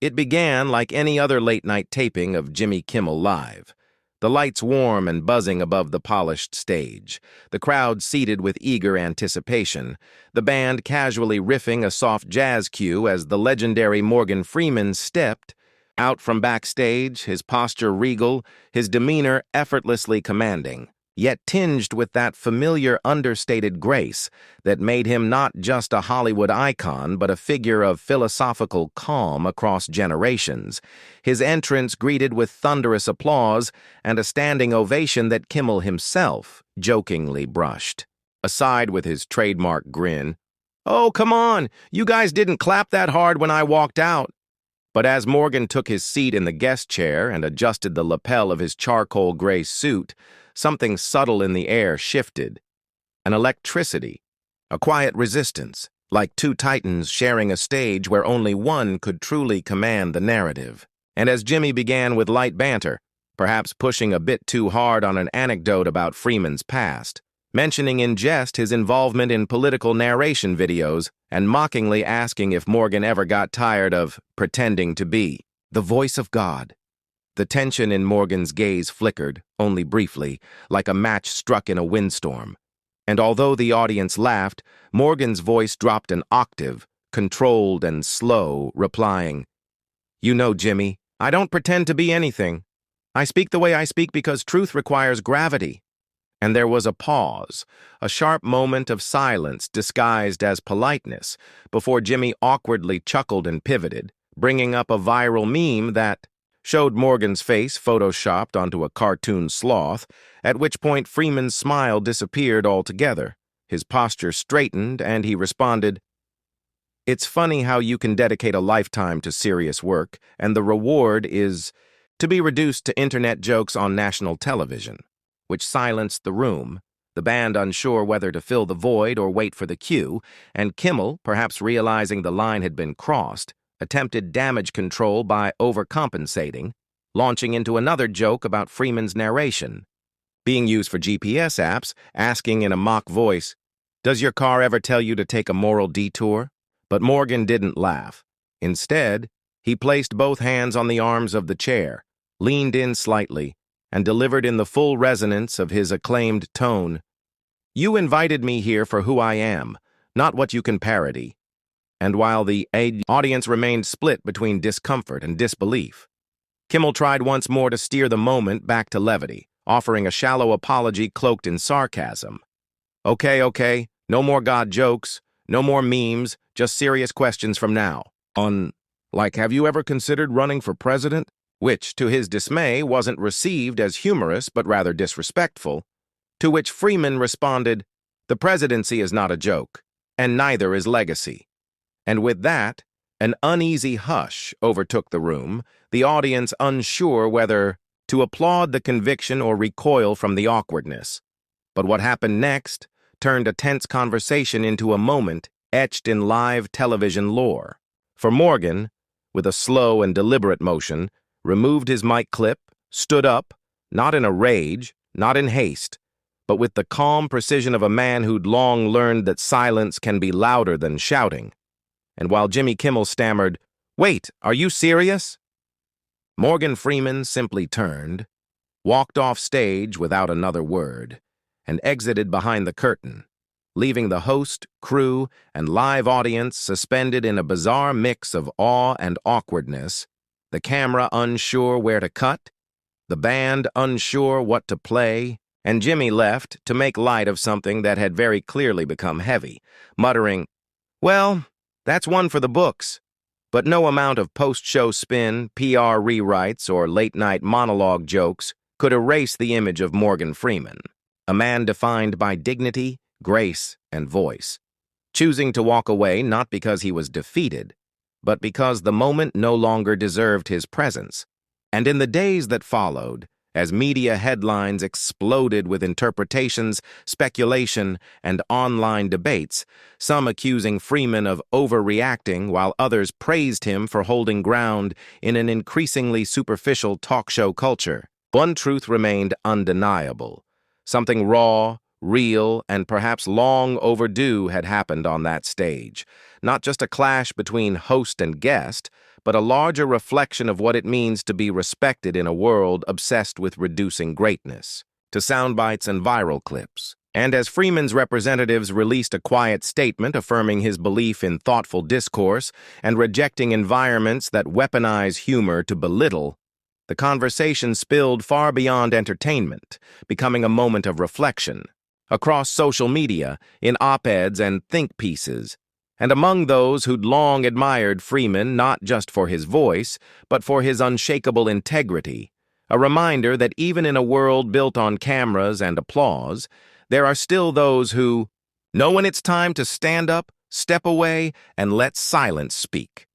It began like any other late-night taping of Jimmy Kimmel Live. The lights warm and buzzing above the polished stage, the crowd seated with eager anticipation, the band casually riffing a soft jazz cue as the legendary Morgan Freeman stepped out from backstage, his posture regal, his demeanor effortlessly commanding, yet tinged with that familiar understated grace that made him not just a Hollywood icon but a figure of philosophical calm across generations. His entrance greeted with thunderous applause and a standing ovation that Kimmel himself jokingly brushed aside with his trademark grin. "Oh, come on, you guys didn't clap that hard when I walked out." But as Morgan took his seat in the guest chair and adjusted the lapel of his charcoal gray suit, something subtle in the air shifted. An electricity, a quiet resistance, like two titans sharing a stage where only one could truly command the narrative. And as Jimmy began with light banter, perhaps pushing a bit too hard on an anecdote about Freeman's past, mentioning in jest his involvement in political narration videos, and mockingly asking if Morgan ever got tired of pretending to be the voice of God. The tension in Morgan's gaze flickered, only briefly, like a match struck in a windstorm. And although the audience laughed, Morgan's voice dropped an octave, controlled and slow, replying, "You know, Jimmy, I don't pretend to be anything. I speak the way I speak because truth requires gravity." And there was a pause, a sharp moment of silence disguised as politeness, before Jimmy awkwardly chuckled and pivoted, bringing up a viral meme that showed Morgan's face photoshopped onto a cartoon sloth, at which point Freeman's smile disappeared altogether. His posture straightened, and he responded, "It's funny how you can dedicate a lifetime to serious work, and the reward is to be reduced to internet jokes on national television," which silenced the room, the band unsure whether to fill the void or wait for the cue, and Kimmel, perhaps realizing the line had been crossed, attempted damage control by overcompensating, launching into another joke about Freeman's narration, being used for GPS apps, asking in a mock voice, "Does your car ever tell you to take a moral detour?" But Morgan didn't laugh. Instead, he placed both hands on the arms of the chair, leaned in slightly, and delivered in the full resonance of his acclaimed tone, "You invited me here for who I am, not what you can parody." And while the audience remained split between discomfort and disbelief, Kimmel tried once more to steer the moment back to levity, offering a shallow apology cloaked in sarcasm. Okay, no more God jokes, no more memes, just serious questions from now. Have you ever considered running for president?" Which, to his dismay, wasn't received as humorous but rather disrespectful, to which Freeman responded, "The presidency is not a joke, and neither is legacy." And with that, an uneasy hush overtook the room, the audience unsure whether to applaud the conviction or recoil from the awkwardness. But what happened next turned a tense conversation into a moment etched in live television lore. For Morgan, with a slow and deliberate motion, removed his mic clip, stood up, not in a rage, not in haste, but with the calm precision of a man who'd long learned that silence can be louder than shouting. And while Jimmy Kimmel stammered, "Wait, are you serious?" Morgan Freeman simply turned, walked off stage without another word, and exited behind the curtain, leaving the host, crew, and live audience suspended in a bizarre mix of awe and awkwardness, the camera unsure where to cut, the band unsure what to play, and Jimmy left to make light of something that had very clearly become heavy, muttering, "Well, that's one for the books." But no amount of post-show spin, PR rewrites, or late-night monologue jokes could erase the image of Morgan Freeman, a man defined by dignity, grace, and voice, choosing to walk away not because he was defeated, but because the moment no longer deserved his presence. And in the days that followed, as media headlines exploded with interpretations, speculation, and online debates, some accusing Freeman of overreacting while others praised him for holding ground in an increasingly superficial talk show culture, one truth remained undeniable. Something raw, real, and perhaps long overdue had happened on that stage. Not just a clash between host and guest, but a larger reflection of what it means to be respected in a world obsessed with reducing greatness, to soundbites and viral clips. And as Freeman's representatives released a quiet statement affirming his belief in thoughtful discourse and rejecting environments that weaponize humor to belittle, the conversation spilled far beyond entertainment, becoming a moment of reflection. Across social media, in op-eds and think pieces, and among those who'd long admired Freeman not just for his voice, but for his unshakable integrity, a reminder that even in a world built on cameras and applause, there are still those who know when it's time to stand up, step away, and let silence speak.